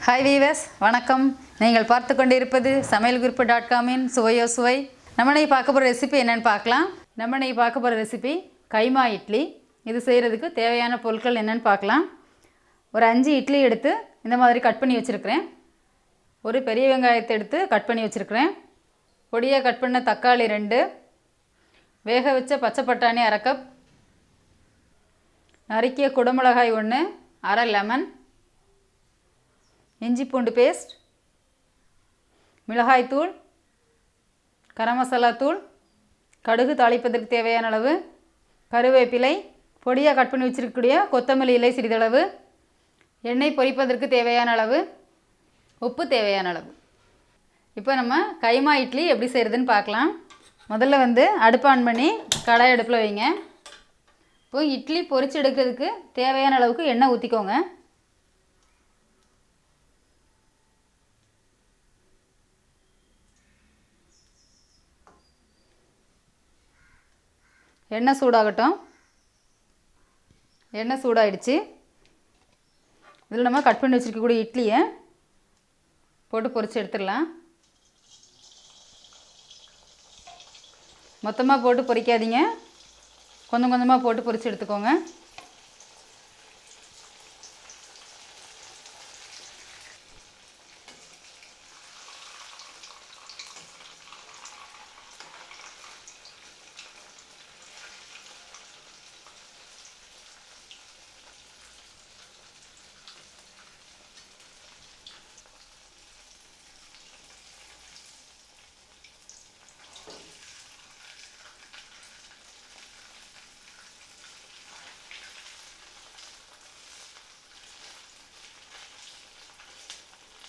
Hi viewers, வணக்கம். நீங்கள் பார்த்து கொண்டிருப்பது சமையல்குறிப்பு.com-இன் சுவையோ சுவை. நம்ம இன்னைக்கு பார்க்க போகிற ரெசிபி என்னென்னு பார்க்கலாம். நம்ம இன்னைக்கு பார்க்க போகிற ரெசிபி கைமா இட்லி. இது செய்கிறதுக்கு தேவையான பொருட்கள் என்னென்னு பார்க்கலாம். ஒரு 5 இட்லி எடுத்து இந்த மாதிரி கட் பண்ணி வச்சுருக்கிறேன். ஒரு பெரிய வெங்காயத்தை எடுத்து கட் பண்ணி வச்சுருக்கிறேன். பொடியாக கட் பண்ண தக்காளி 2, வேக வச்ச பச்சை பட்டாணி 1/2 கப், நறுக்கிய குடமிளகாய் 1, அரை லெமன், இஞ்சி பூண்டு பேஸ்ட், மிளகாய்த்தூள், கரம் மசாலா தூள், கடுகு தாளிப்பதற்கு தேவையான அளவு, கருவேப்பிலை, பொடியாக கட் பண்ணி வச்சிருக்கக்கூடிய கொத்தமல்லி இலை சிறிதளவு, எண்ணெய் பொரிப்பதற்கு தேவையான அளவு, உப்பு தேவையான அளவு. இப்போ நம்ம கைமா இட்லி எப்படி செய்கிறதுன்னு பார்க்கலாம். முதல்ல அடுப்பு ஆன் பண்ணி கடாய் அடுப்பில் வைங்க. இப்போ இட்லி பொரிச்சு எடுக்கிறதுக்கு தேவையான அளவுக்கு எண்ணெய் ஊற்றிக்கோங்க. எண்ணெய் சூடாகட்டும். எண்ணெய் சூடாகிடுச்சு. இதில் நம்ம கட் பண்ணி வச்சுருக்கக்கூடிய இட்லியை போட்டு பொரித்து எடுத்துடலாம். மொத்தமாக போட்டு பொரிக்காதீங்க, கொஞ்சம் கொஞ்சமாக போட்டு பொரித்து எடுத்துக்கோங்க.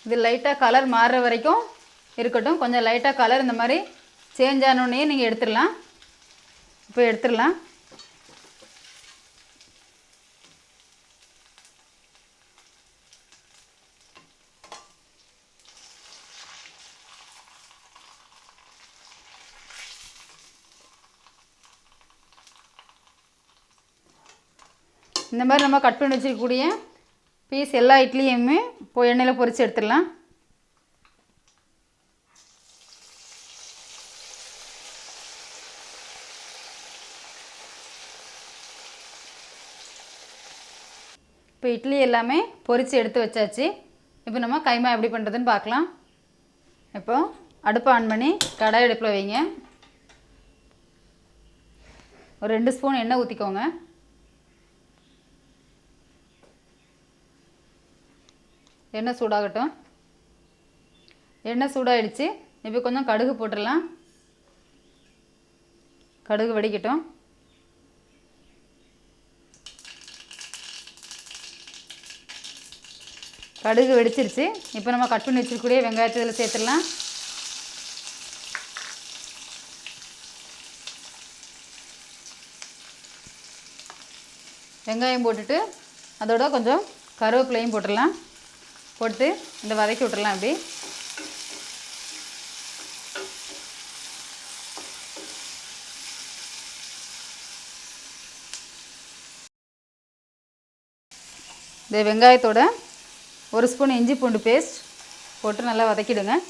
இது லைட்டாக கலர் மாறுற வரைக்கும் இருக்கட்டும். கொஞ்சம் லைட்டாக கலர் இந்த மாதிரி சேஞ்ச் ஆனோடனே நீங்கள் எடுத்துடலாம். இப்போ எடுத்துடலாம். இந்த மாதிரி நம்ம கட் பண்ணி வச்சுக்கக்கூடிய பீஸ் எல்லா இட்லியுமே இப்போ எண்ணெயில் பொரித்து எடுத்துடலாம். இப்போ இட்லி எல்லாமே பொரித்து எடுத்து வச்சாச்சு. இப்போ நம்ம கைமா எப்படி பண்ணுறதுன்னு பார்க்கலாம். இப்போ அடுப்பை ஆன் பண்ணி கடாய் அடுப்பில் வைங்க. ஒரு 2 ஸ்பூன் எண்ணெய் ஊற்றிக்கோங்க. எண்ணெய் சூடாகட்டும். எண்ணெய் சூடாகிடுச்சு. இப்போ கொஞ்சம் கடுகு போட்டுடலாம். கடுகு வெடிக்கட்டும். கடுகு வெடிச்சிருச்சு. இப்போ நம்ம கட் பண்ணி வச்சுருக்கூடிய வெங்காயத்தை இதில் சேர்த்துடலாம். வெங்காயம் போட்டுட்டு அதோட கொஞ்சம் கருவேப்பிலையும் போட்டுடலாம். போட்டு இந்த வதக்கி விட்டுறலாம். அப்படி இந்த வெங்காயத்தோட 1 ஸ்பூன் இஞ்சி பூண்டு பேஸ்ட் போட்டு நல்லா வதக்கிடுங்க.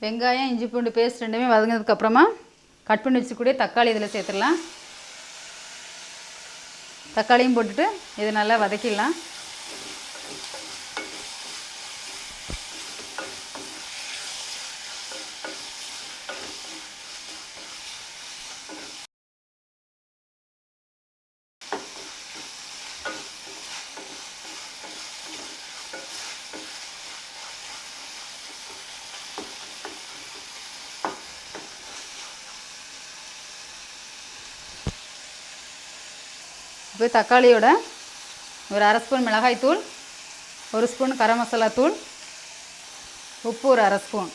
வெங்காயம் இஞ்சி பூண்டு பேஸ்ட் ரெண்டுமே வதங்கினதுக்கப்புறமா கட் பண்ணி வச்சுக்கூடிய தக்காளி இதில் சேர்த்துடலாம். தக்காளியும் போட்டுட்டு இது நல்லா வதக்கிடலாம். இப்போ தக்காளியோட ஒரு அரை ஸ்பூன் மிளகாய்த்தூள், 1 ஸ்பூன் கரம் மசாலா தூள், உப்பு ஒரு அரை ஸ்பூன்,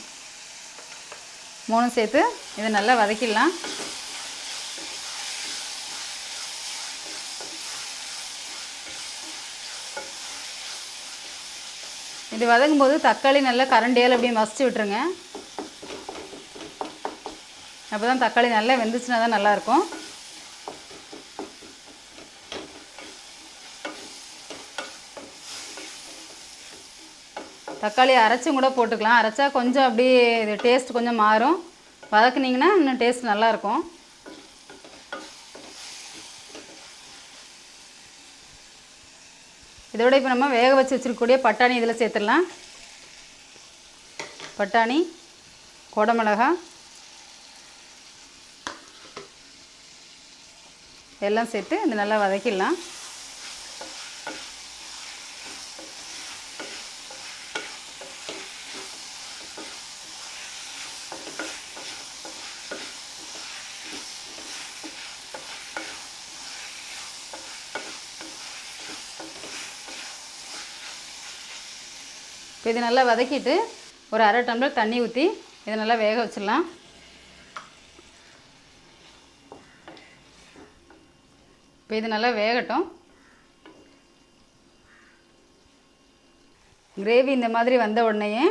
3 சேர்த்து இதை நல்லா வதக்கிடலாம். இது வதங்கும்போது தக்காளி நல்லா கரண்டியால் அப்படியே மசிச்சு விட்டுருங்க. அப்போ தான் தக்காளி நல்லா வெந்துச்சுன்னா தான் நல்லாயிருக்கும். தக்காளி அரைச்சும் கூட போட்டுக்கலாம். அரைச்சா கொஞ்சம் அப்படியே இது டேஸ்ட் கொஞ்சம் மாறும். வதக்குனிங்கன்னா இன்னும் டேஸ்ட் நல்லாயிருக்கும். இதோட இப்போ நம்ம வேக வச்சு வச்சுருக்கக்கூடிய பட்டாணி இதில் சேர்த்துடலாம். பட்டாணி, குடமிளகா எல்லாம் சேர்த்து இது நல்லா வதக்கிடலாம். இப்போ இது நல்லா வதக்கிட்டு ஒரு அரை டம்ளர் தண்ணி ஊற்றி இதை நல்லா வேக வச்சிடலாம். இப்போ இது நல்லா வேகட்டும். கிரேவி இந்த மாதிரி வந்த உடனேயே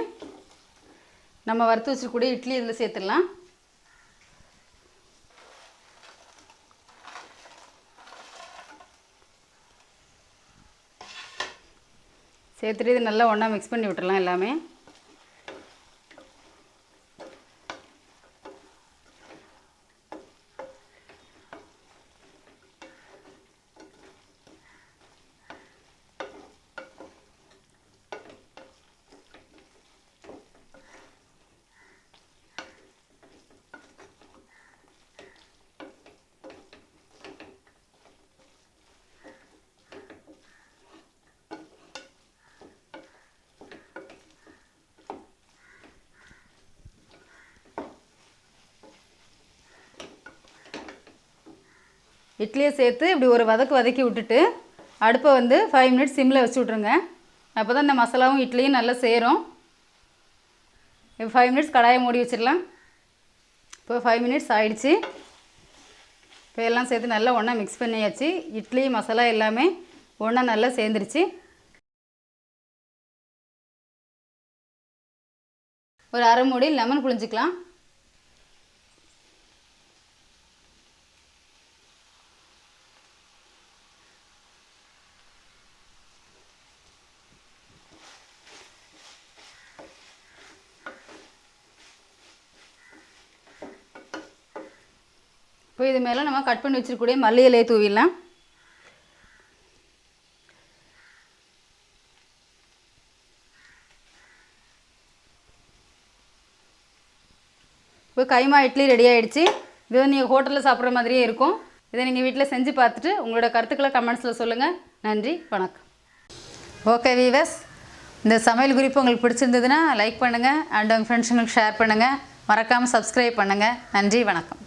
நம்ம வறுத்து வச்சுக்கூடிய இட்லி இதில் சேர்த்துடலாம். சேர்த்துட்டு இது நல்லா ஒன்றா மிக்ஸ் பண்ணி விட்டுடலாம் எல்லாமே. இட்லியை சேர்த்து இப்படி ஒரு வதக்கி விட்டுட்டு அடுப்பை வந்து 5 மினிட்ஸ் சிம்மில் வச்சு விட்ருங்க. அப்போ தான் இந்த மசாலாவும் இட்லியும் நல்லா சேரும். இப்போ 5 மினிட்ஸ் கடாயை மூடி வச்சிடலாம். இப்போ 5 மினிட்ஸ் ஆயிடுச்சு. இப்போ எல்லாம் சேர்த்து நல்லா ஒன்றா மிக்ஸ் பண்ணியாச்சு. இட்லி மசாலா எல்லாமே ஒன்றா நல்லா சேர்ந்துருச்சு. ஒரு அரை மூடி லெமன் புழிஞ்சிக்கலாம். இப்போ இது மேலே நம்ம கட் பண்ணி வச்சுருக்கூடிய மல்லி இலையை தூவிடலாம். இப்போ கைமா இட்லி ரெடி ஆகிடுச்சு. இது நீங்கள் ஹோட்டலில் சாப்பிட்ற மாதிரியே இருக்கும். இதை நீங்கள் வீட்டில் செஞ்சு பார்த்துட்டு உங்களோட கருத்துக்களை கமெண்ட்ஸில் சொல்லுங்கள். நன்றி, வணக்கம். ஓகே வீவர்ஸ், இந்த சமையல் குறிப்பு உங்களுக்கு பிடிச்சிருந்ததுன்னா லைக் பண்ணுங்கள் அண்ட் உங்கள் ஃப்ரெண்ட்ஸுங்களுக்கு ஷேர் பண்ணுங்கள். மறக்காமல் சப்ஸ்கிரைப் பண்ணுங்கள். நன்றி, வணக்கம்.